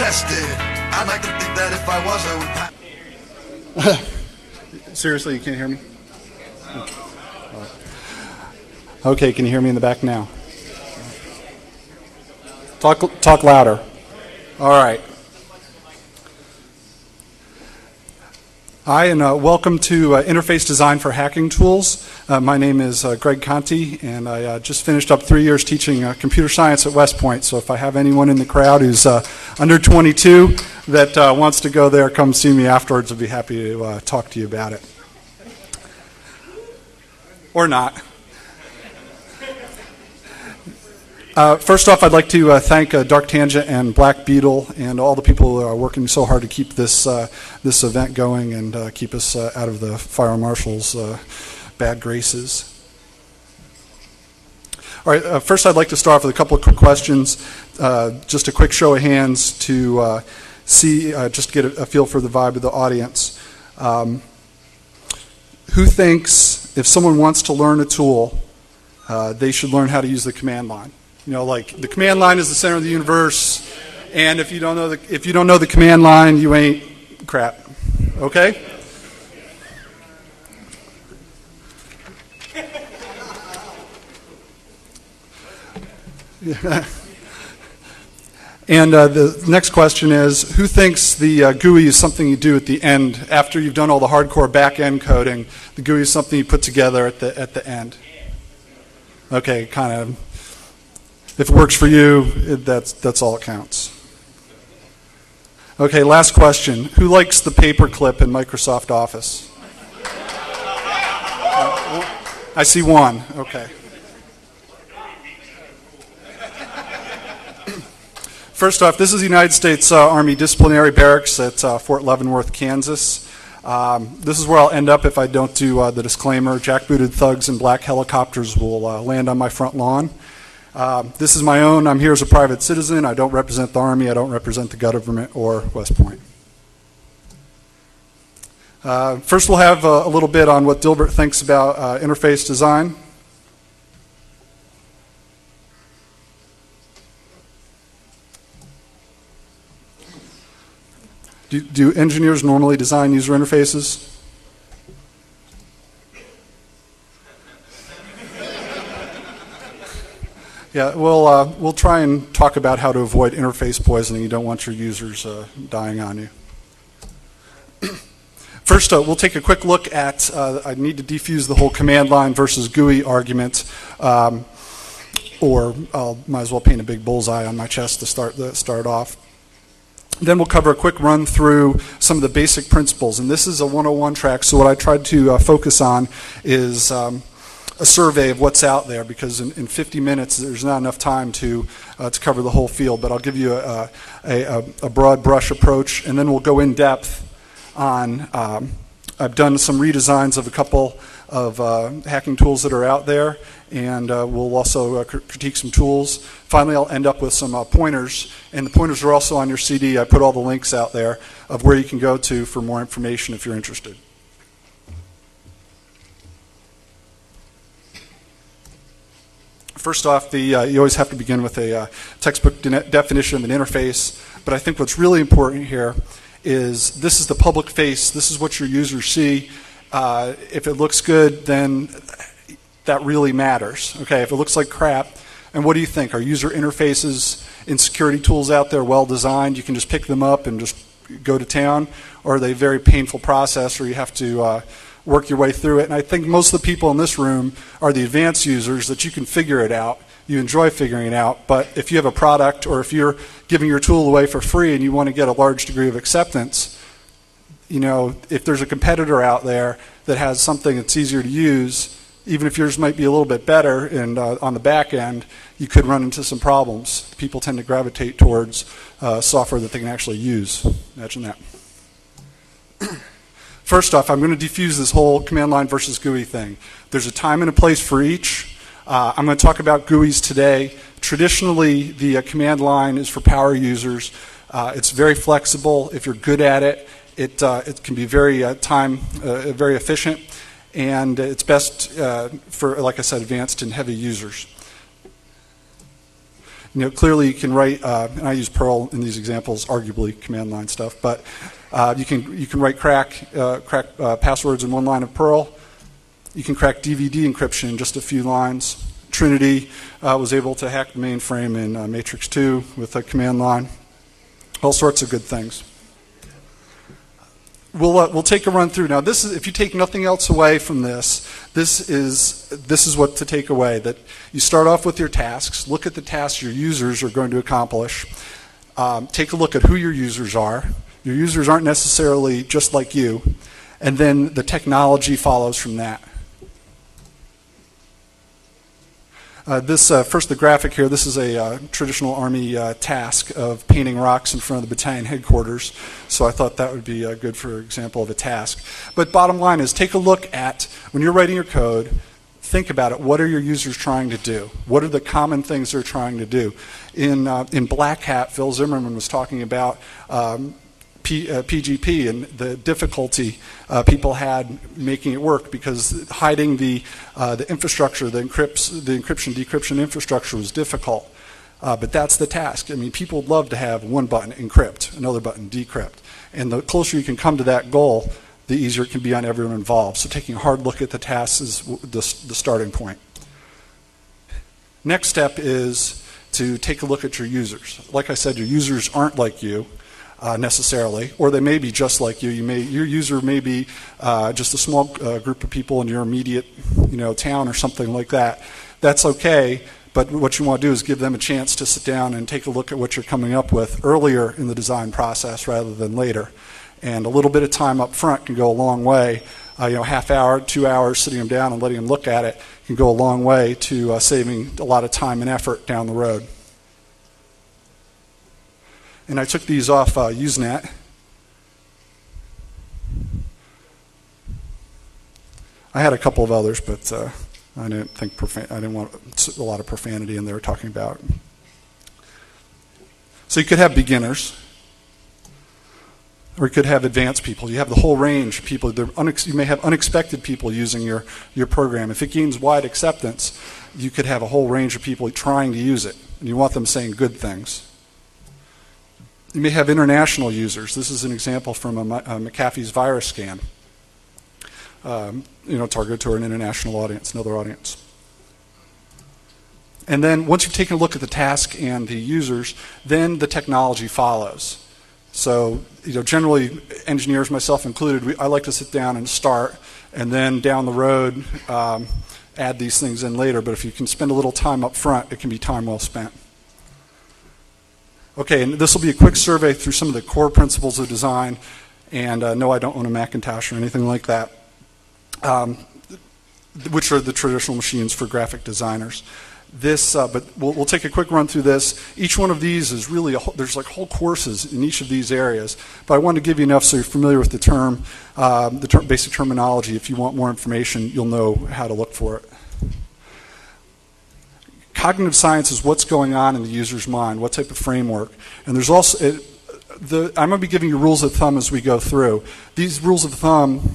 chested. I'd like to think that if I was, I would. Seriously, you can't hear me? Okay, can you hear me in the back now? Talk louder. All right. Hi, and welcome to Interface Design for Hacking Tools. My name is Greg Conti, and I just finished up 3 years teaching computer science at West Point. So if I have anyone in the crowd who's under 22 that wants to go there, come see me afterwards. I'd be happy to talk to you about it. Or not. First off, I'd like to thank Dark Tangent and Black Beetle and all the people who are working so hard to keep this this event going and keep us out of the fire marshal's bad graces. All right, first I'd like to start off with a couple of quick questions. Just a quick show of hands to see, just to get a feel for the vibe of the audience. Who thinks if someone wants to learn a tool, they should learn how to use the command line? You know, like the command line is the center of the universe, and if you don't know the command line, you ain't crap. Okay? And the next question is, who thinks the GUI is something you do at the end after you've done all the hardcore back-end coding? The GUI is something you put together at the end. Okay, kind of. If it works for you, that's all that counts. Okay, last question. Who likes the paperclip in Microsoft Office? I see one. Okay. First off, this is the United States Army Disciplinary Barracks at Fort Leavenworth, Kansas. This is where I'll end up if I don't do the disclaimer. Jackbooted thugs in black helicopters will land on my front lawn. This is my own. I'm here as a private citizen. I don't represent the Army. I don't represent the government or West Point. First, we'll have a little bit on what Dilbert thinks about interface design. Do engineers normally design user interfaces? Yeah, we'll try and talk about how to avoid interface poisoning. You don't want your users dying on you. First, we'll take a quick look at, I need to defuse the whole command line versus GUI argument, or I might as well paint a big bullseye on my chest to start off. Then we'll cover a quick run through some of the basic principles. And this is a 101 track, so what I tried to focus on is a survey of what's out there, because in 50 minutes there's not enough time to cover the whole field. But I'll give you a broad brush approach, and then we'll go in depth on, I've done some redesigns of a couple of hacking tools that are out there, and we'll also critique some tools. Finally, I'll end up with some pointers, and the pointers are also on your CD. I put all the links out there of where you can go to for more information if you're interested. First off, you always have to begin with a textbook definition of an interface, but I think what's really important here is this is the public face. This is what your users see. If it looks good, then that really matters. Okay, if it looks like crap, and what do you think? Are user interfaces in security tools out there well designed? You can just pick them up and just go to town, or are they a very painful process where you have to work your way through it? And I think most of the people in this room are the advanced users that you can figure it out. You enjoy figuring it out, but if you have a product or if you're giving your tool away for free and you want to get a large degree of acceptance, you know, if there's a competitor out there that has something that's easier to use, even if yours might be a little bit better and on the back end, you could run into some problems. People tend to gravitate towards software that they can actually use. Imagine that. First off, I'm going to defuse this whole command line versus GUI thing. There's a time and a place for each. I'm going to talk about GUIs today. Traditionally, the command line is for power users. It's very flexible. If you're good at it, it can be very very efficient, and it's best for, like I said, advanced and heavy users. Clearly you can write, and I use Perl in these examples, arguably command line stuff, but you can write crack passwords in one line of Perl. You can crack DVD encryption in just a few lines. Trinity was able to hack the mainframe in Matrix 2 with a command line. All sorts of good things. We'll take a run through. Now, this is, if you take nothing else away from this, this is what to take away. That you start off with your tasks, look at the tasks your users are going to accomplish, take a look at who your users are. Your users aren't necessarily just like you, and then the technology follows from that. First, the graphic here, this is a traditional Army task of painting rocks in front of the battalion headquarters. So I thought that would be good for example of a task. But bottom line is, take a look at, when you're writing your code, think about it. What are your users trying to do? What are the common things they're trying to do? In Black Hat, Phil Zimmerman was talking about PGP and the difficulty people had making it work, because hiding the infrastructure, the encryption, decryption infrastructure was difficult. But that's the task. I mean, people would love to have one button encrypt, another button decrypt. And the closer you can come to that goal, the easier it can be on everyone involved. So taking a hard look at the tasks is the starting point. Next step is to take a look at your users. Like I said, your users aren't like you. Necessarily, or they may be just like you. Your user may be just a small group of people in your immediate, town or something like that. That's okay, but what you want to do is give them a chance to sit down and take a look at what you're coming up with earlier in the design process rather than later. And a little bit of time up front can go a long way. Half hour, 2 hours, sitting them down and letting them look at it can go a long way to saving a lot of time and effort down the road. And I took these off Usenet. I had a couple of others, but I didn't think I didn't want a lot of profanity in there talking about. So you could have beginners, or you could have advanced people. You have the whole range of people. You may have unexpected people using your program. If it gains wide acceptance, you could have a whole range of people trying to use it, and you want them saying good things. You may have international users. This is an example from a McAfee's virus scan. Targeted to an international audience, another audience. And then once you've taken a look at the task and the users, then the technology follows. So, generally, engineers, myself included, I like to sit down and start, and then down the road, add these things in later. But if you can spend a little time up front, it can be time well spent. Okay, and this will be a quick survey through some of the core principles of design. And no, I don't own a Macintosh or anything like that, which are the traditional machines for graphic designers. But we'll take a quick run through this. Each one of these is really, there's like whole courses in each of these areas. But I wanted to give you enough so you're familiar with the term, basic terminology. If you want more information, you'll know how to look for it. Cognitive science is what's going on in the user's mind, what type of framework. And there's also, I'm going to be giving you rules of thumb as we go through. These rules of thumb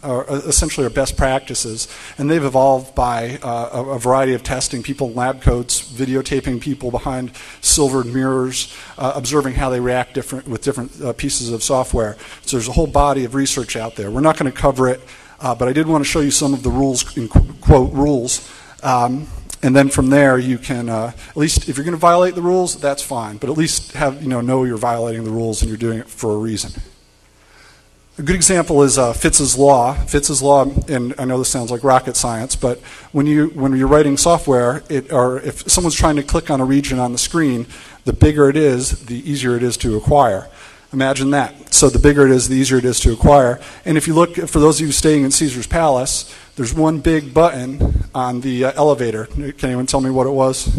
are essentially best practices, and they've evolved by a variety of testing, people in lab coats, videotaping people behind silvered mirrors, observing how they react with different pieces of software. So there's a whole body of research out there. We're not going to cover it, but I did want to show you some of the rules, in quote, rules. And then from there, you can, at least if you're going to violate the rules, that's fine. But at least know you're violating the rules and you're doing it for a reason. A good example is Fitz's Law. Fitz's Law, and I know this sounds like rocket science, but when you're writing software, or if someone's trying to click on a region on the screen, the bigger it is, the easier it is to acquire. Imagine that. So the bigger it is, the easier it is to acquire. And if you look, for those of you staying in Caesar's Palace, there's one big button on the elevator. Can anyone tell me what it was?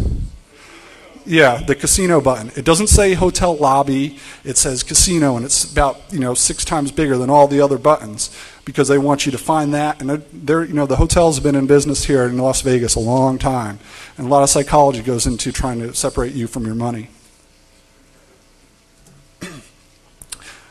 Yeah, the casino button. It doesn't say hotel lobby. It says casino, and it's about 6 times bigger than all the other buttons because they want you to find that. And the hotels have been in business here in Las Vegas a long time, and a lot of psychology goes into trying to separate you from your money.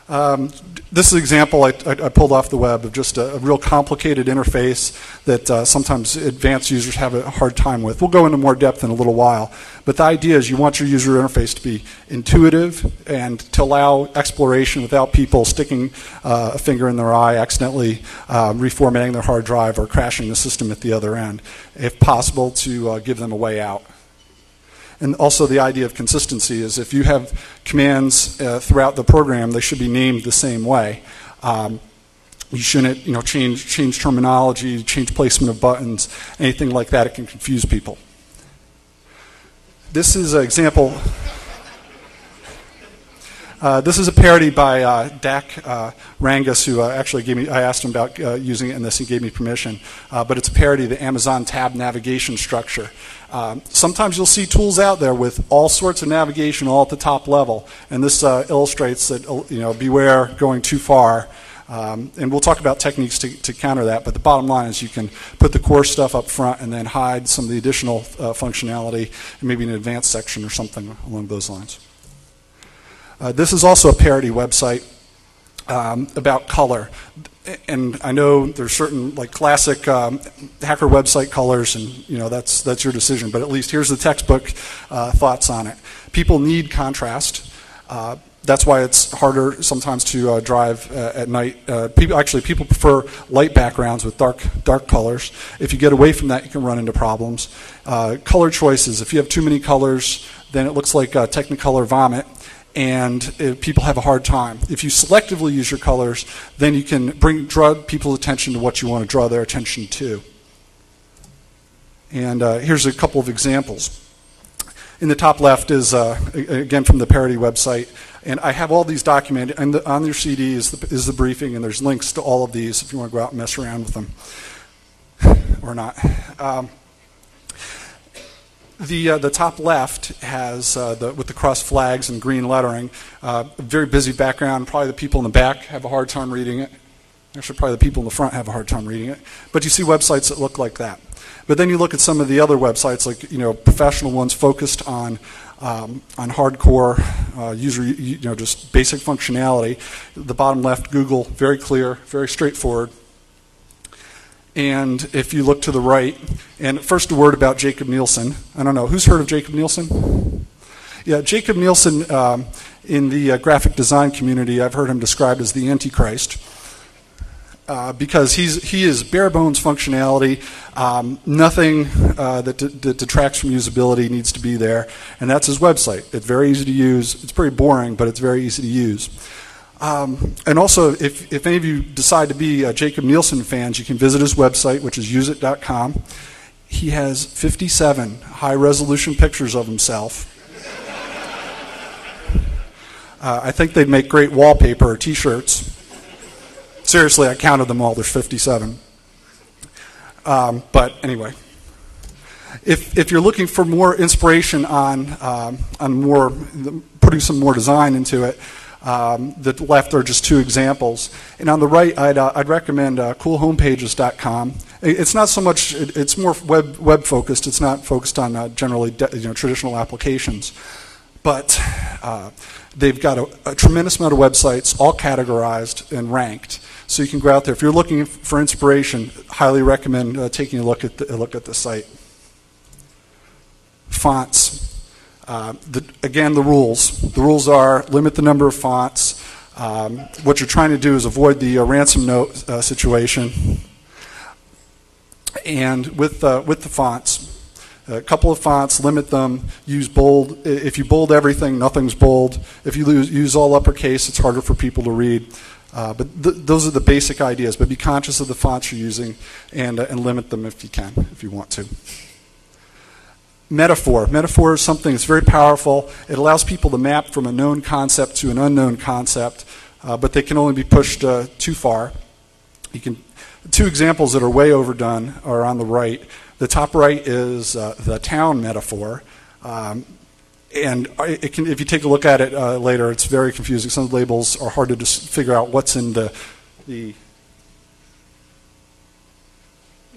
This is an example I pulled off the web of just a real complicated interface that sometimes advanced users have a hard time with. We'll go into more depth in a little while. But the idea is you want your user interface to be intuitive and to allow exploration without people sticking a finger in their eye, accidentally reformatting their hard drive or crashing the system at the other end. If possible, to give them a way out. And also the idea of consistency is if you have commands throughout the program, they should be named the same way. You shouldn't change terminology, change placement of buttons, anything like that. It can confuse people. This is an example. This is a parody by Dak Rangus, who actually gave me, I asked him about using it in this, he gave me permission. But it's a parody of the Amazon tab navigation structure. Sometimes you'll see tools out there with all sorts of navigation all at the top level, and this illustrates that, beware going too far. And we'll talk about techniques to counter that, but the bottom line is you can put the core stuff up front and then hide some of the additional functionality, maybe an advanced section or something along those lines. This is also a parody website about color. And I know there's certain classic hacker website colors, and that's your decision. But at least here's the textbook thoughts on it. People need contrast. That's why it's harder sometimes to drive at night. People prefer light backgrounds with dark colors. If you get away from that, you can run into problems. Color choices. If you have too many colors, then it looks like Technicolor vomit. And people have a hard time. If you selectively use your colors, then you can draw people's attention to what you want to draw their attention to. And here's a couple of examples. In the top left is, again, from the parody website. And I have all these documented. And on your CD is the briefing, and there's links to all of these if you want to go out and mess around with them. Or not. The top left has, with the cross flags and green lettering, a very busy background. Probably the people in the back have a hard time reading it. Actually, probably the people in the front have a hard time reading it. But you see websites that look like that. But then you look at some of the other websites, like professional ones focused on hardcore user, just basic functionality. The bottom left, Google, very clear, very straightforward. And if you look to the right, and first a word about Jacob Nielsen. I don't know, who's heard of Jacob Nielsen? Yeah, Jacob Nielsen, in the graphic design community, I've heard him described as the Antichrist. Because he is bare bones functionality, nothing that detracts from usability needs to be there, and that's his website. It's very easy to use. It's pretty boring, but it's very easy to use. And also, if any of you decide to be Jacob Nielsen fans, you can visit his website, which is useit.com. He has 57 high-resolution pictures of himself. I think they'd make great wallpaper or T-shirts. Seriously, I counted them all. There's 57. But anyway, if you're looking for more inspiration on putting some more design into it, the left are just two examples, and on the right, I'd recommend coolhomepages.com. It's not so much; it's more web focused. It's not focused on generally traditional applications, but they've got a tremendous amount of websites, all categorized and ranked. So you can go out there if you're looking for inspiration. Highly recommend taking a look at the site. Fonts. Again, the rules. The rules are limit the number of fonts. What you're trying to do is avoid the ransom note situation. And with the fonts, a couple of fonts, limit them. Use bold. If you bold everything, nothing's bold. If you use all uppercase, it's harder for people to read. But those are the basic ideas. But be conscious of the fonts you're using and limit them if you can, if you want to. Metaphor. Metaphor is something that's very powerful. It allows people to map from a known concept to an unknown concept, but they can only be pushed too far. Two examples that are way overdone are on the right. The top right is the town metaphor. And if you take a look at it later, it's very confusing. Some of the labels are hard to just figure out what's in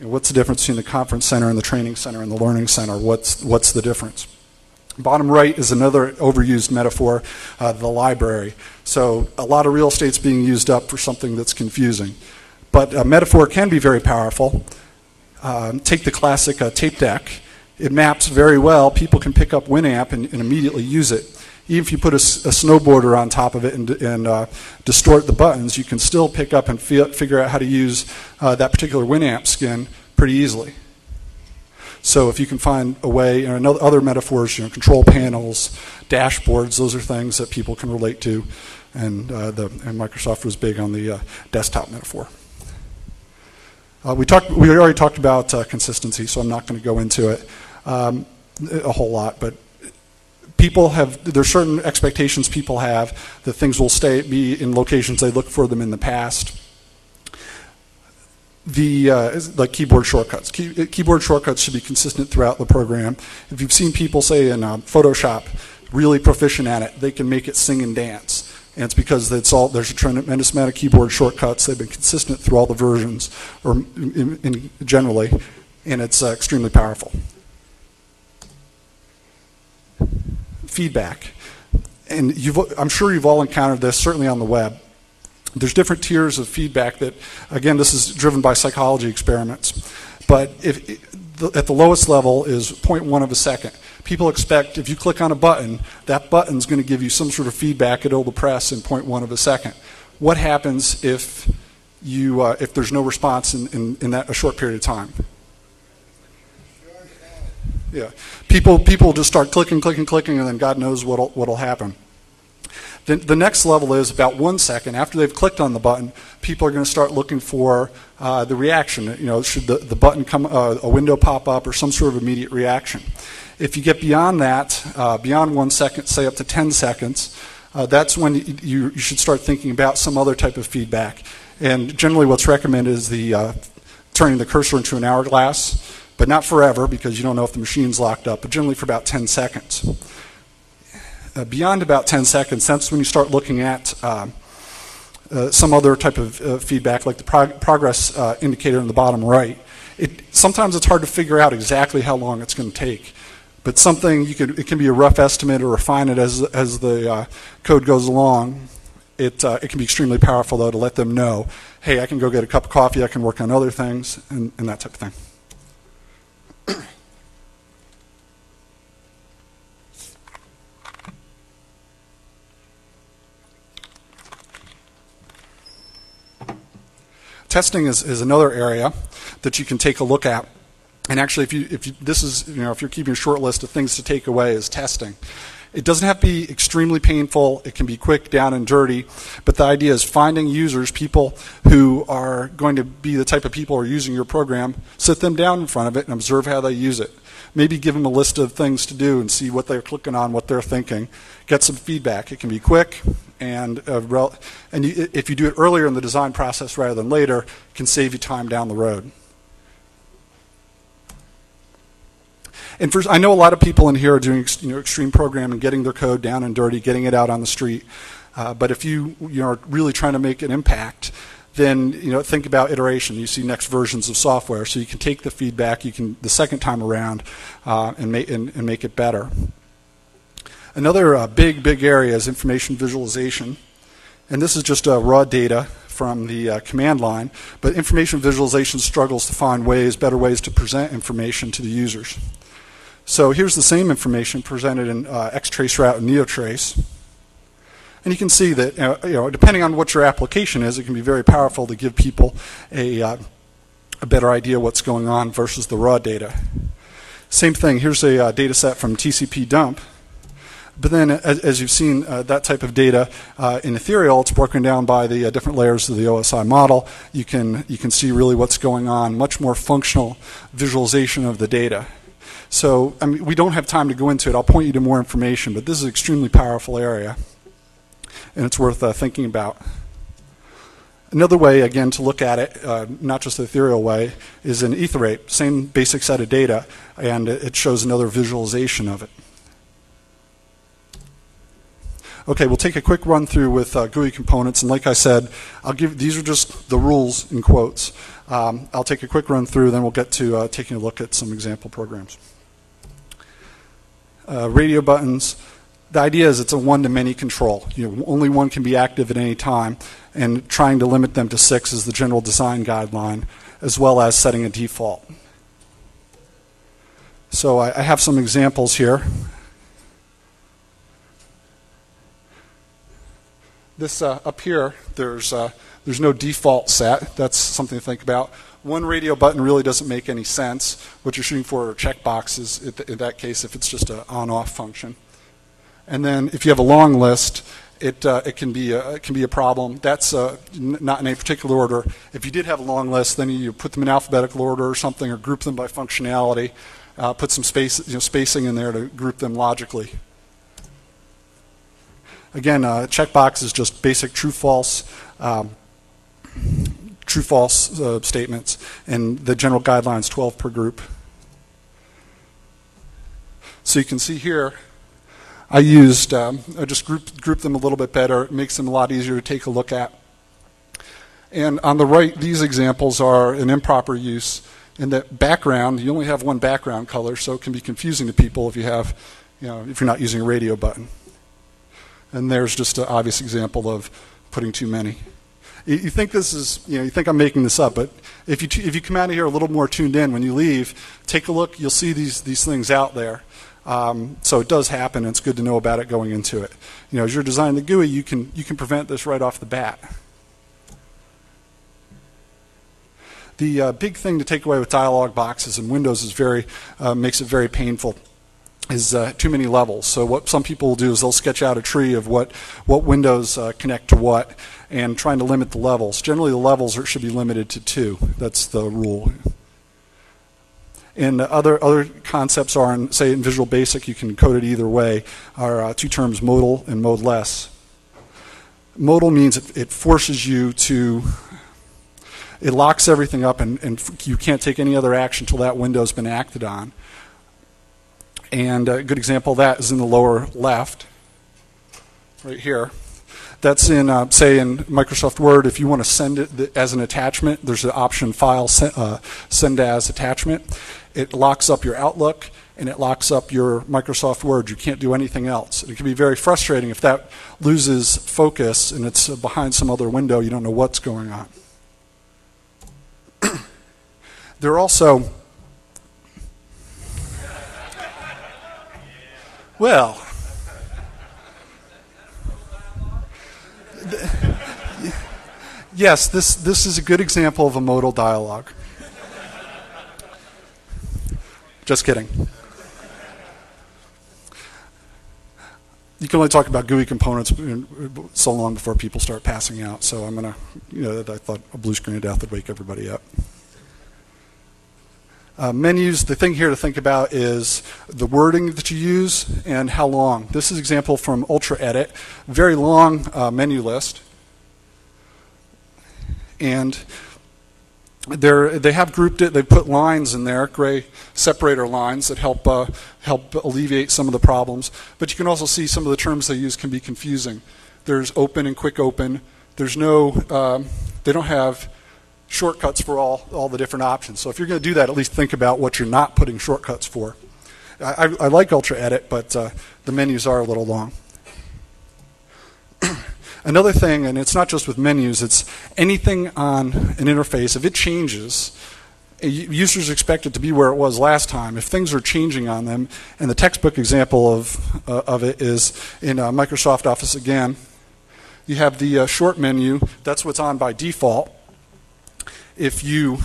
what's the difference between the conference center and the training center and the learning center? What's the difference? Bottom right is another overused metaphor, the library. So a lot of real estate's being used up for something that's confusing. But a metaphor can be very powerful. Take the classic tape deck. It maps very well. People can pick up Winamp and immediately use it. Even if you put a snowboarder on top of it and distort the buttons, you can still pick up and figure out how to use that particular Winamp skin pretty easily. So if you can find a way, and other metaphors, control panels, dashboards, those are things that people can relate to, and Microsoft was big on the desktop metaphor. We already talked about consistency, so I'm not going to go into it a whole lot, but there's certain expectations people have that things will be in locations they looked for them in the past. Like keyboard shortcuts. Keyboard shortcuts should be consistent throughout the program. If you've seen people, say in Photoshop, really proficient at it, they can make it sing and dance. And it's because there's a tremendous amount of keyboard shortcuts. They've been consistent through all the versions, or generally, and it's extremely powerful. Feedback. And I'm sure you've all encountered this, certainly on the web. There's different tiers of feedback that, again, this is driven by psychology experiments. But at the lowest level is 0.1 of a second. People expect if you click on a button, that button's going to give you some sort of feedback it'll press in 0.1 of a second. What happens if there's no response in a short period of time? Yeah, people just start clicking, and then God knows what'll happen. The next level is about 1 second. After they've clicked on the button, people are going to start looking for the reaction. Should the button come, a window pop up, or some sort of immediate reaction. If you get beyond that, beyond 1 second, say up to 10 seconds, that's when you should start thinking about some other type of feedback. And generally what's recommended is turning the cursor into an hourglass, but not forever because you don't know if the machine's locked up, but generally for about 10 seconds. Beyond about 10 seconds, that's when you start looking at some other type of feedback, like the progress indicator in the bottom right. Sometimes it's hard to figure out exactly how long it's going to take, but it can be a rough estimate or refine it as the code goes along. It can be extremely powerful, though, to let them know, hey, I can go get a cup of coffee, I can work on other things, and that type of thing. Testing is another area that you can take a look at. And actually, if you're keeping a short list of things to take away, is testing. It doesn't have to be extremely painful. It can be quick, down and dirty. But the idea is finding users, people who are going to be the type of people who are using your program, sit them down in front of it and observe how they use it. Maybe give them a list of things to do and see what they're clicking on, what they're thinking. Get some feedback. It can be quick, and if you do it earlier in the design process rather than later, it can save you time down the road. And I know a lot of people in here are doing extreme programming, getting their code down and dirty, getting it out on the street. But if you are really trying to make an impact, then think about iteration. You see next versions of software, so you can take the feedback the second time around and make it better. Another big area is information visualization, and this is just raw data from the command line. But information visualization struggles to find better ways to present information to the users. So here's the same information presented in xtraceroute and neotrace. And you can see that, depending on what your application is, it can be very powerful to give people a better idea what's going on versus the raw data. Same thing, here's a data set from TCP dump. But then, as you've seen, that type of data in Ethereal, it's broken down by the different layers of the OSI model. You can see really what's going on, much more functional visualization of the data. So, we don't have time to go into it. I'll point you to more information, but this is an extremely powerful area, and it's worth thinking about. Another way, again, to look at it, not just the ethereal way, is an etherate, same basic set of data, and it shows another visualization of it. Okay, we'll take a quick run through with GUI components, and like I said, these are just the rules in quotes. I'll take a quick run through, then we'll get to taking a look at some example programs. radio buttons. The idea is it's a one-to-many control. Only one can be active at any time, and trying to limit them to 6 is the general design guideline, as well as setting a default. So I have some examples here. This up here, there's no default set. That's something to think about. One radio button really doesn't make any sense. What you're shooting for are checkboxes in that case if it's just an on-off function. And then if you have a long list, it can be a problem. That's not in any particular order. If you did have a long list, then you put them in alphabetical order or something, or group them by functionality. Put some spacing in there to group them logically. Again, checkbox is just basic true-false statements, and the general guideline is 12 per group. So you can see here, I just grouped them a little bit better. It makes them a lot easier to take a look at. And on the right, these examples are an improper use. In the background, you only have one background color, so it can be confusing to people if if you're not using a radio button. And there's just an obvious example of putting too many. You think this is, you think I'm making this up, but if you come out of here a little more tuned in when you leave, take a look. You'll see these things out there. So it does happen, and it's good to know about it going into it. As you're designing the GUI, you can prevent this right off the bat. The big thing to take away with dialog boxes in Windows is makes it very painful. Is too many levels. So what some people will do is they'll sketch out a tree of what windows connect to what, and trying to limit the levels. Generally, the levels should be limited to 2. That's the rule. And other concepts are, say in Visual Basic, you can code it either way, are two terms, modal and modeless. Modal means it forces you to, it locks everything up, and you can't take any other action until that window's been acted on. And a good example of that is in the lower left, right here. That's in, say, in Microsoft Word. If you want to send it as an attachment, there's an option file, send as attachment. It locks up your Outlook, and it locks up your Microsoft Word. You can't do anything else. It can be very frustrating if that loses focus and it's behind some other window. You don't know what's going on. There are also, well, yes, this is a good example of a modal dialogue. Just kidding. You can only talk about GUI components so long before people start passing out. So I'm going to, I thought a blue screen of death would wake everybody up. Menus, the thing here to think about is the wording that you use and how long. This is an example from Ultra Edit, very long menu list. And they have grouped it, they put lines in there, gray separator lines that help alleviate some of the problems. But you can also see some of the terms they use can be confusing. There's open and quick open. There's no, they don't have shortcuts for all the different options. So if you're going to do that, at least think about what you're not putting shortcuts for. I like Ultra Edit, but the menus are a little long. Another thing, and it's not just with menus, it's anything on an interface, if it changes, users expect it to be where it was last time. If things are changing on them, and the textbook example of it is in Microsoft Office again, you have the short menu, that's what's on by default. If you,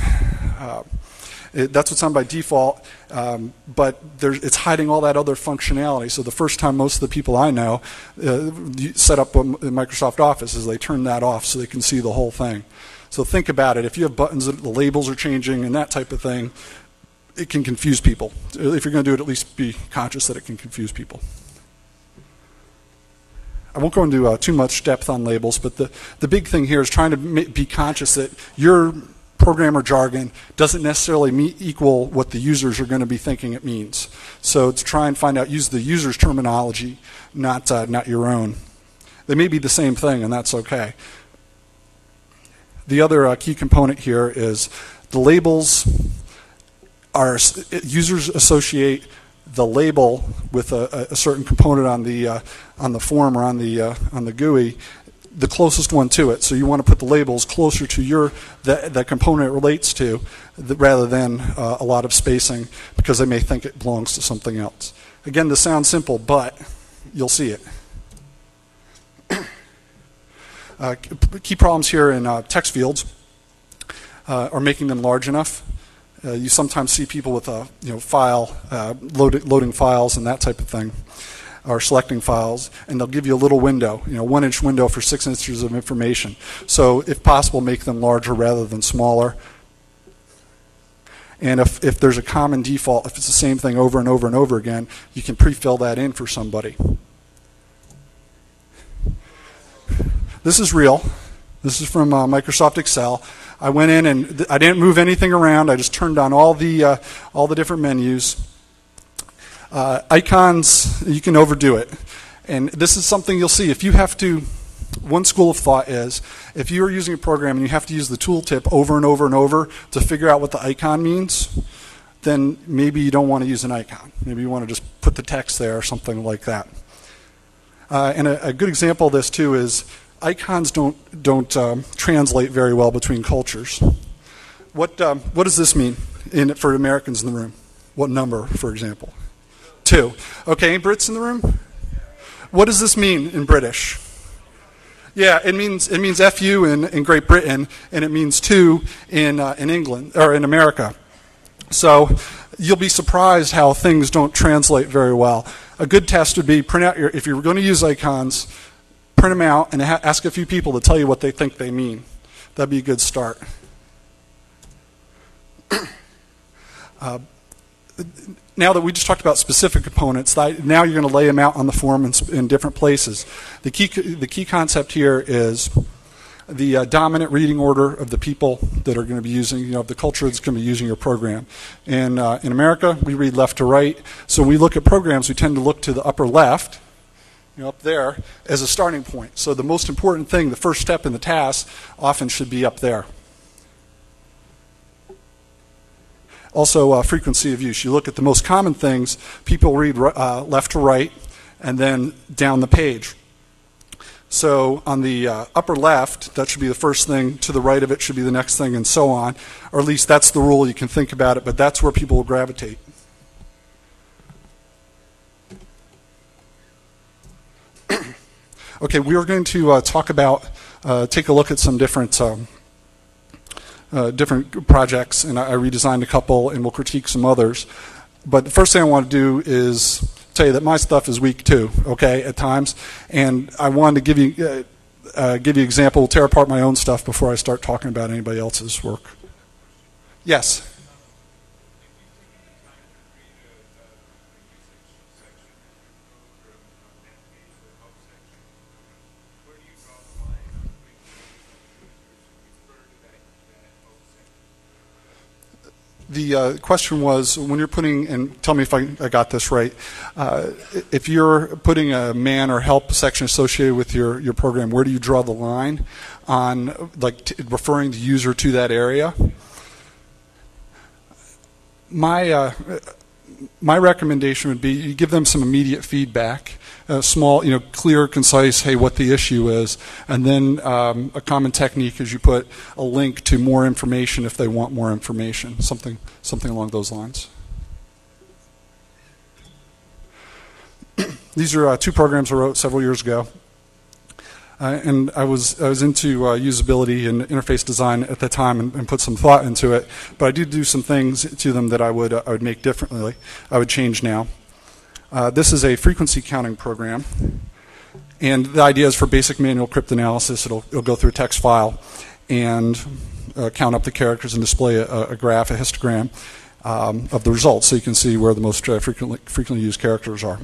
that's what's on by default, but it's hiding all that other functionality. So the first time most of the people I know set up Microsoft Office is they turn that off so they can see the whole thing. So think about it. If you have buttons that the labels are changing and that type of thing, it can confuse people. If you're going to do it, at least be conscious that it can confuse people. I won't go into too much depth on labels, but the big thing here is trying to be conscious that your programmer jargon doesn't necessarily equal what the users are going to be thinking it means. So to try and find out, use the user's terminology, not your own. They may be the same thing, and that's okay. The other key component here is the labels are, users associate the label with a certain component on the form or on the GUI, the closest one to it. So you want to put the labels closer to that component it relates to, rather than a lot of spacing, because they may think it belongs to something else. Again, this sounds simple, but you'll see it. Key problems here in text fields are making them large enough. You sometimes see people with loading files and that type of thing, or selecting files, and they'll give you a little window, 1-inch window for 6 inches of information. So if possible, make them larger rather than smaller. And if there's a common default, if it's the same thing over and over and over again, you can pre-fill that in for somebody. This is real. This is from Microsoft Excel. I went in and I didn't move anything around. I just turned on all the different menus. Icons, you can overdo it. And this is something you'll see. If you have to, one school of thought is, if you're using a program and you have to use the tooltip over and over and over to figure out what the icon means, then maybe you don't want to use an icon. Maybe you want to just put the text there or something like that. And a good example of this too is icons don't translate very well between cultures. What does this mean for Americans in the room? What number, for example? 2. Okay, any Brits in the room? What does this mean in British? Yeah, it means FU in Great Britain, and it means 2 in England or in America. So you'll be surprised how things don't translate very well. A good test would be if you're going to use icons, print them out and ask a few people to tell you what they think they mean. That'd be a good start. Now that we just talked about specific components, now you're going to lay them out on the form in different places. The key concept here is the dominant reading order of the people that are going to be using, the culture that's going to be using your program. And in America, we read left to right. So when we look at programs, we tend to look to the upper left, up there, as a starting point. So the most important thing, the first step in the task, often should be up there. Also, frequency of use. You look at the most common things, people read left to right, and then down the page. So on the upper left, that should be the first thing. To the right of it should be the next thing, and so on. Or at least that's the rule. You can think about it, but that's where people will gravitate. Okay, we are going to talk about, take a look at some different projects, and I redesigned a couple, and we'll critique some others. But the first thing I want to do is tell you that my stuff is weak too, okay, at times, and I wanted to give you example, tear apart my own stuff before I start talking about anybody else's work. Yes. The question was, when you're putting, and tell me if I got this right, if you're putting a man or help section associated with your program, where do you draw the line on referring the user to that area? My recommendation would be you give them some immediate feedback, small, clear, concise, hey, what the issue is, and then a common technique is you put a link to more information if they want more information, something along those lines. These are 2 programs I wrote several years ago, and I was into usability and interface design at the time and put some thought into it. But I did do some things to them that I would make differently. I would change now. This is a frequency counting program, and the idea is for basic manual cryptanalysis. It'll go through a text file and count up the characters and display a graph, a histogram of the results, so you can see where the most frequently used characters are.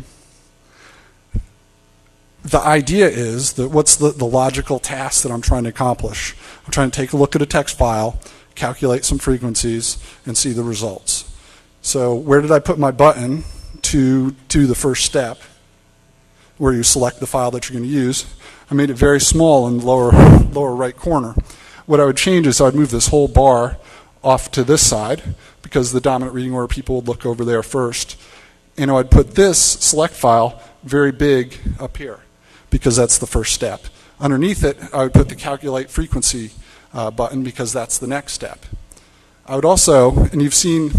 The idea is that what's the logical task that I'm trying to accomplish? I'm trying to take a look at a text file, calculate some frequencies, and see the results. So where did I put my button to the first step, where you select the file that you're going to use? I made it very small in the lower right corner. What I would change is I would move this whole bar off to this side, because the dominant reading order people would look over there first. and I'd put this select file very big up here, because that's the first step. Underneath it, I would put the calculate frequency button, because that's the next step. I would also, and you've seen,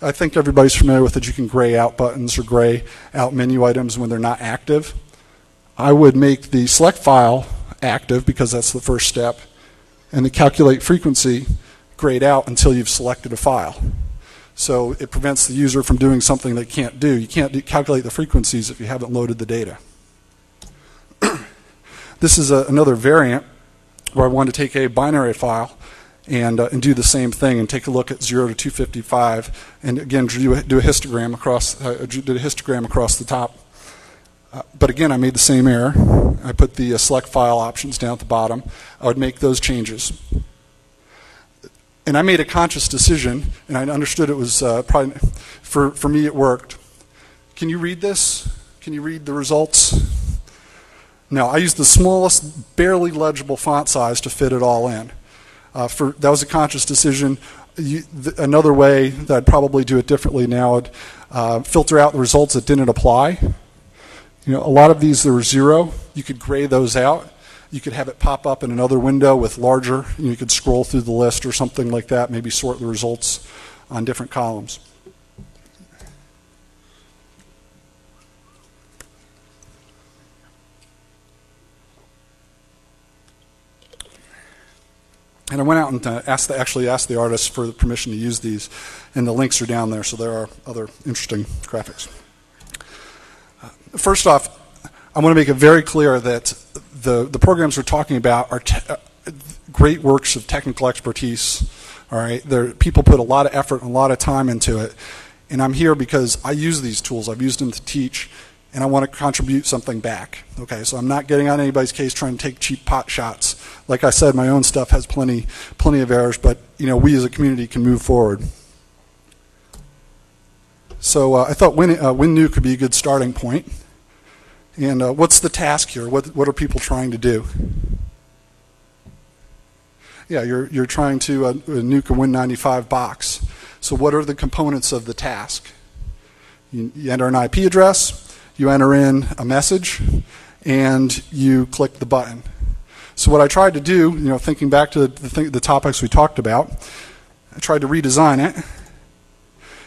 I think everybody's familiar with it, you can gray out buttons or gray out menu items when they're not active. I would make the select file active, because that's the first step, and the calculate frequency grayed out until you've selected a file. So it prevents the user from doing something they can't do. You can't calculate the frequencies if you haven't loaded the data. This is another variant where I wanted to take a binary file and do the same thing and take a look at 0 to 255, and again do a histogram across the top. But again, I made the same error. I put the select file options down at the bottom. I would make those changes. And I made a conscious decision, and I understood it was probably, for me it worked. Can you read this? Can you read the results? No, I used the smallest, barely legible font size to fit it all in. That was a conscious decision. Another way that I'd probably do it differently now would filter out the results that didn't apply. You know, a lot of these, there were 0. You could gray those out. You could have it pop up in another window with larger. You could scroll through the list or something like that, maybe sort the results on different columns. And I went out and actually asked the artists for permission to use these, and the links are down there, so there are other interesting graphics. First off, I want to make it very clear that the programs we're talking about are great works of technical expertise. All right, people put a lot of effort and a lot of time into it, and I'm here because I use these tools. I've used them to teach, and I want to contribute something back. Okay, so I'm not getting on anybody's case trying to take cheap pot shots. Like I said, my own stuff has plenty of errors, but you know, we as a community can move forward. So I thought Win New could be a good starting point. And what's the task here? What are people trying to do? Yeah, you're trying to nuke a Win95 box. So what are the components of the task? You enter an IP address, you enter in a message, and you click the button. So what I tried to do, you know, thinking back to the topics we talked about, I tried to redesign it,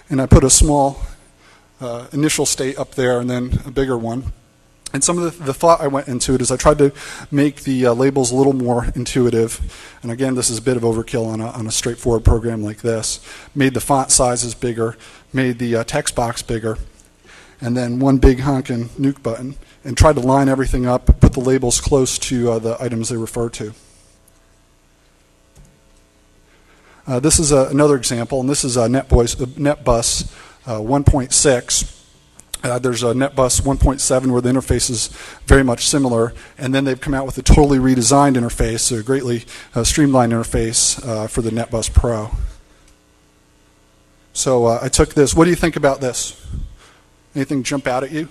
and I put a small initial state up there and then a bigger one. And some of the thought I went into it is I tried to make the labels a little more intuitive. And again, this is a bit of overkill on a straightforward program like this. Made the font sizes bigger, made the text box bigger, and then one big honkin' nuke button, and tried to line everything up, put the labels close to the items they refer to. This is another example, and this is NetBus 1.6. There's a NetBus 1.7 where the interface is very much similar, and then they've come out with a totally redesigned interface, a greatly streamlined interface for the NetBus Pro. So I took this. What do you think about this? Anything jump out at you?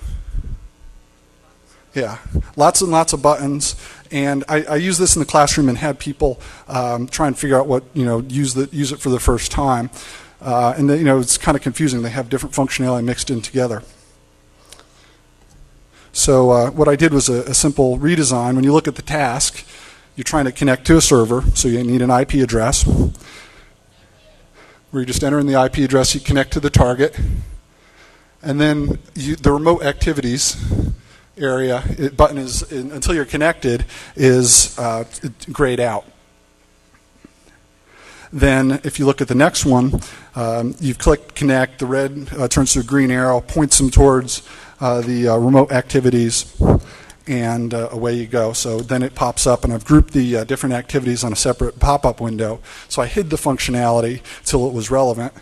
Yeah, lots and lots of buttons, and I use this in the classroom and had people try and figure out what, you know, use it for the first time, and you know, it's kind of confusing. They have different functionality mixed in together. So what I did was a simple redesign. When you look at the task, you're trying to connect to a server, so you need an IP address, where you just enter in the IP address, you connect to the target, and then the remote activities area button is, until you're connected, is grayed out. Then if you look at the next one, you've clicked connect, the red turns to a green arrow, points them towards the remote activities, and away you go. So then it pops up, and I've grouped the different activities on a separate pop-up window. So I hid the functionality till it was relevant,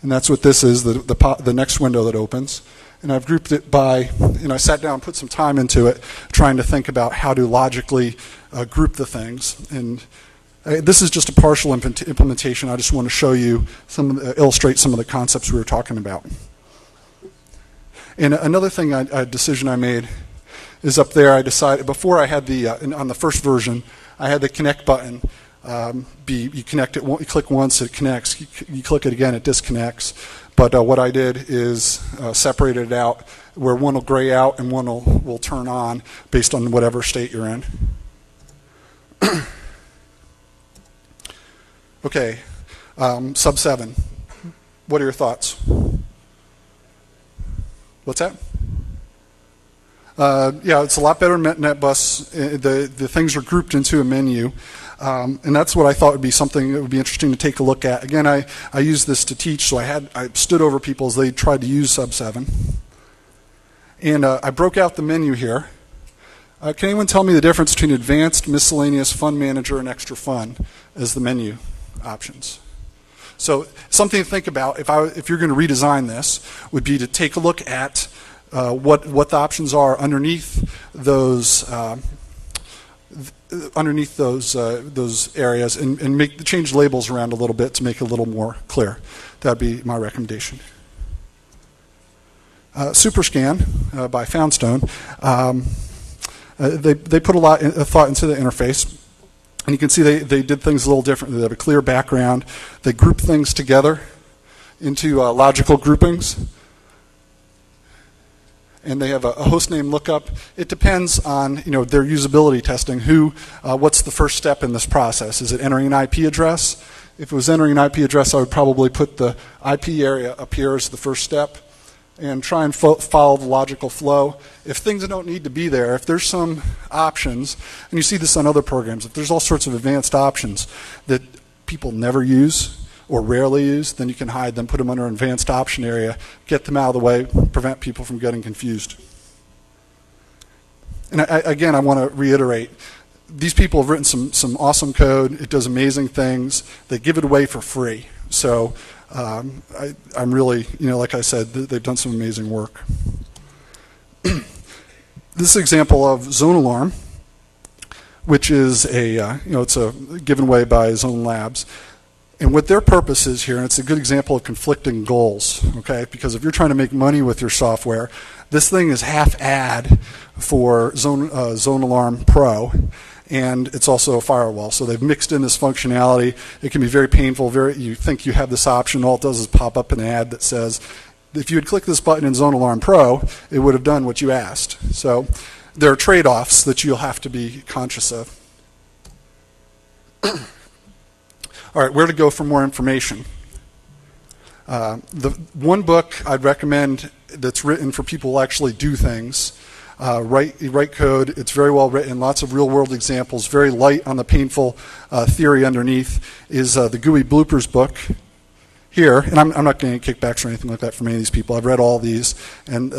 and that's what this is, the next window that opens. And I've grouped it by, and I sat down and put some time into it, trying to think about how to logically group the things. And this is just a partial implementation. I just want to show you illustrate some of the concepts we were talking about. And another thing, a decision I made is up there. I decided, before I had the, on the first version, I had the connect button you connect it, you click once, it connects. You click it again, it disconnects. But what I did is separated it out where one will gray out and one will turn on based on whatever state you're in. Okay, sub 7. What are your thoughts? What's that? Yeah, it's a lot better than NetBus. The things are grouped into a menu. And that's what I thought would be something that would be interesting to take a look at. Again, I used this to teach, so I stood over people as they tried to use sub 7. And I broke out the menu here. Can anyone tell me the difference between advanced, miscellaneous, fund manager, and extra fund as the menu options? So something to think about if you're going to redesign this would be to take a look at what the options are underneath those areas and change labels around a little bit to make it a little more clear. That'd be my recommendation. SuperScan by Foundstone. They put a lot of thought into the interface. And you can see they did things a little differently. They have a clear background. They group things together into logical groupings. And they have a host name lookup. It depends on their usability testing. What's the first step in this process? Is it entering an IP address? If it was entering an IP address, I would probably put the IP area up here as the first step and try and follow the logical flow. If things don't need to be there, if there's some options, and you see this on other programs, if there's all sorts of advanced options that people never use or rarely use, then you can hide them, put them under an advanced option area, get them out of the way, prevent people from getting confused. And again, I want to reiterate, these people have written some awesome code. It does amazing things. They give it away for free. So I'm really, like I said, they've done some amazing work. This is an example of Zone Alarm, which is it's a given away by Zone Labs. And what their purpose is here, and it's a good example of conflicting goals, okay? Because if you're trying to make money with your software, this thing is half ad for Zone Alarm Pro, and it's also a firewall. So they've mixed in this functionality. It can be very painful. You think you have this option. All it does is pop up an ad that says, if you had clicked this button in Zone Alarm Pro, it would have done what you asked. So there are trade-offs that you'll have to be conscious of. All right, where to go for more information? The one book I'd recommend that's written for people who actually do things, write code. It's very well written, lots of real-world examples, very light on the painful theory underneath, is the GUI Bloopers book here. And I'm not getting kickbacks or anything like that from any of these people. I've read all these. And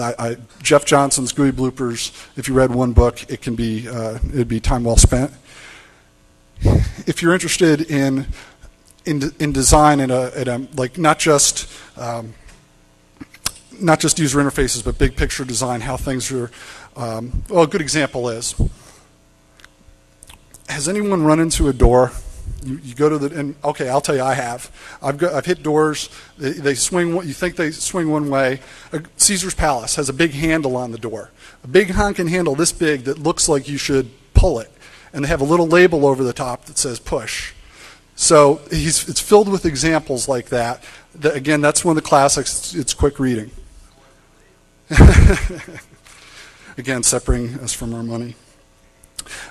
Jeff Johnson's GUI Bloopers, if you read one book, it'd be time well spent. If you're interested in design like not just user interfaces, but big picture design, how things are. Well, a good example is, has anyone run into a door? You go to and okay, I'll tell you, I have. I've hit doors. They swing. You think they swing one way. Caesar's Palace has a big handle on the door, a big honking handle this big that looks like you should pull it, and they have a little label over the top that says push. So it's filled with examples like that. Again, that's one of the classics. It's quick reading. Again, separating us from our money.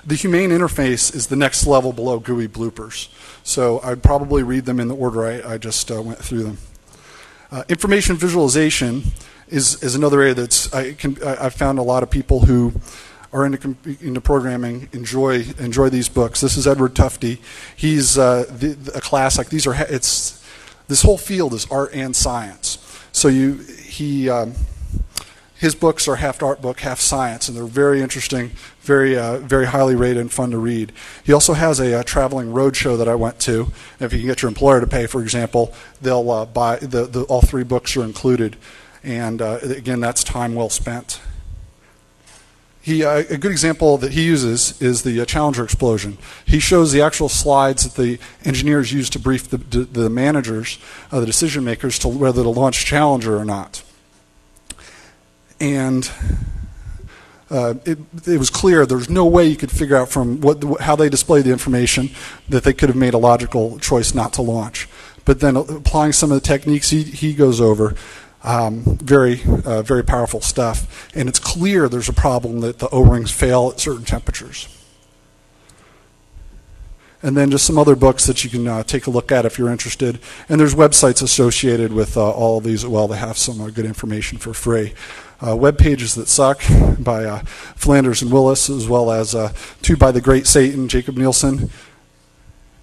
The humane interface is the next level below GUI Bloopers. So I'd probably read them in the order I just went through them. Information visualization is another area that's I've found a lot of people who are into programming enjoy these books. This is Edward Tufte. He's a classic. This whole field is art and science. So his books are half art book, half science, and they're very interesting, very highly rated and fun to read. He also has a traveling roadshow that I went to. If you can get your employer to pay, for example, they'll buy all 3 books are included, and again, that's time well spent. A good example that he uses is the Challenger explosion. He shows the actual slides that the engineers use to brief the managers, the decision makers, to whether to launch Challenger or not. And it was clear there's no way you could figure out from how they displayed the information that they could have made a logical choice not to launch. But then applying some of the techniques he goes over, very powerful stuff. And it's clear there's a problem that the O-rings fail at certain temperatures. And then just some other books that you can take a look at if you're interested. And there's websites associated with all of these as well that have some good information for free. Web Pages That Suck by Flanders and Willis, as well as two by the great Satan, Jacob Nielsen.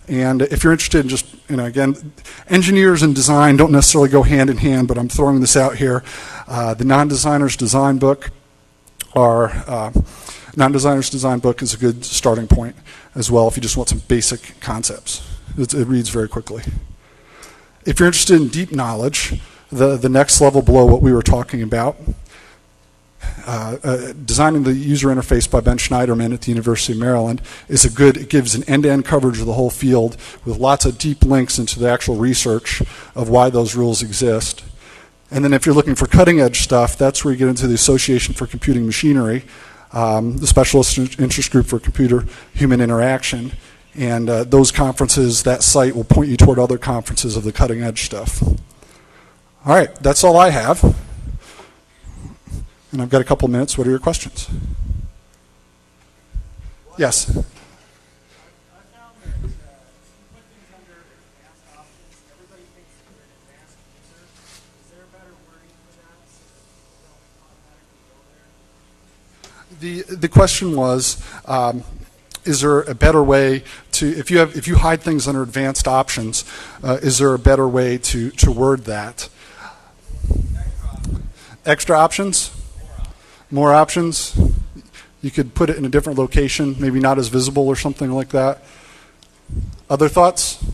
And if you're interested in just, again, engineers and design don't necessarily go hand in hand, but I'm throwing this out here. The Non-Designer's Design book Non-Designer's Design book is a good starting point as well if you just want some basic concepts. It reads very quickly. If you're interested in deep knowledge, the next level below what we were talking about, Designing the User Interface by Ben Schneiderman at the University of Maryland is it gives an end-to-end coverage of the whole field with lots of deep links into the actual research of why those rules exist. And then if you're looking for cutting-edge stuff, that's where you get into the Association for Computing Machinery, the Specialist Interest Group for Computer-Human Interaction. And those conferences, that site will point you toward other conferences of the cutting-edge stuff. All right, that's all I have. And I've got a couple minutes. What are your questions? Yes? I found that you put things under advanced options. Everybody thinks they're an advanced user. Is there a better wording for that so that people don't automatically go there? The question was, is there a better way to, if you hide things under advanced options, is there a better way to word that? Extra options? More options? You could put it in a different location, maybe not as visible or something like that. Other thoughts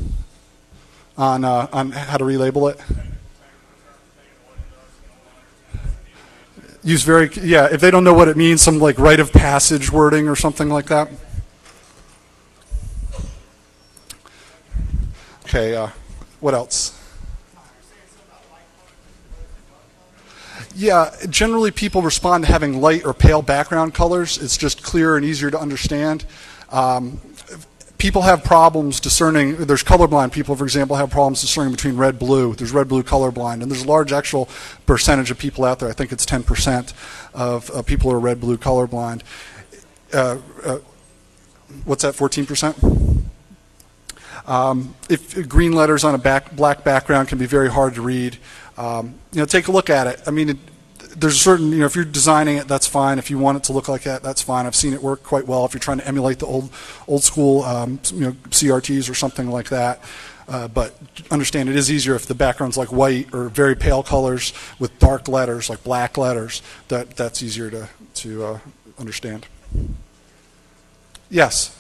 on how to relabel it? Use if they don't know what it means, some like rite of passage wording or something like that. Okay, what else? Yeah, generally people respond to having light or pale background colors. It's just clearer and easier to understand. People have problems discerning. There's colorblind people, for example, have problems discerning between red-blue. There's red-blue colorblind, and there's a large actual percentage of people out there. I think it's 10% of people are red-blue colorblind. What's that, 14%? If green letters on a black background can be very hard to read, take a look at it. I mean, there's a certain, if you're designing it, that's fine. If you want it to look like that, that's fine. I've seen it work quite well if you're trying to emulate the old school, CRTs or something like that. But understand it is easier if the background's like white or very pale colors with dark letters, like black letters. That's easier to understand. Yes.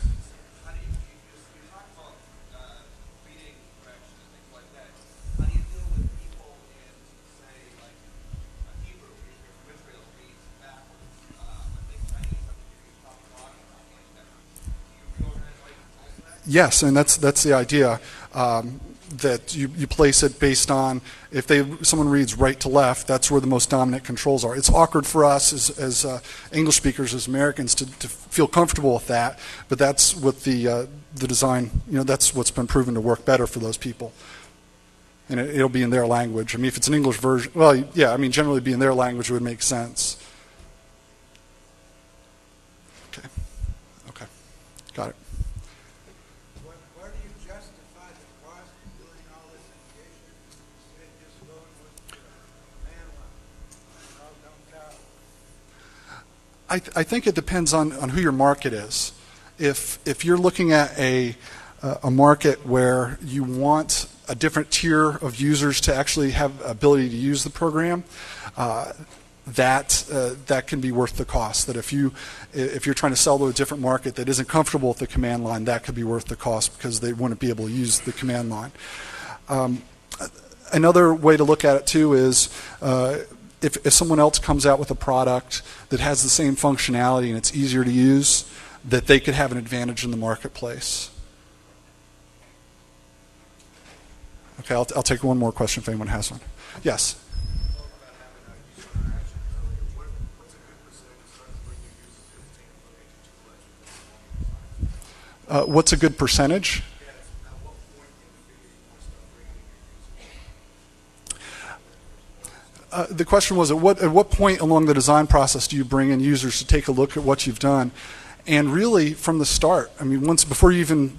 Yes, and that's the idea, that you place it based on if someone reads right to left, that's where the most dominant controls are. It's awkward for us as English speakers, as Americans, to feel comfortable with that, but that's what the design, that's what's been proven to work better for those people. And it'll be in their language. I mean, if it's an English version, well, yeah, I mean, generally be in their language would make sense. Okay, got it. I think it depends on who your market is. If you're looking at a market where you want a different tier of users to actually have ability to use the program, that can be worth the cost. That if you're trying to sell to a different market that isn't comfortable with the command line, that could be worth the cost because they wouldn't be able to use the command line. Another way to look at it too is if someone else comes out with a product that has the same functionality and it's easier to use, that they could have an advantage in the marketplace. Okay, I'll take one more question if anyone has one. Yes? What's a good percentage? The question was, at what point along the design process do you bring in users to take a look at what you've done? And really, from the start, I mean, before you even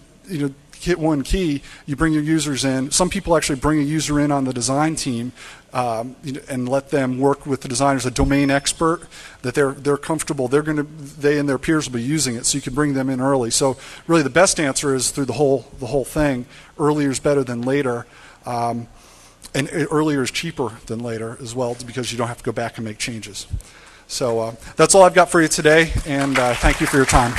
hit one key, you bring your users in. Some people actually bring a user in on the design team and let them work with the designers, a domain expert that they're comfortable. They and their peers will be using it, so you can bring them in early. So really, the best answer is through the whole thing. Earlier is better than later. And earlier is cheaper than later as well, because you don't have to go back and make changes. So that's all I've got for you today, and thank you for your time.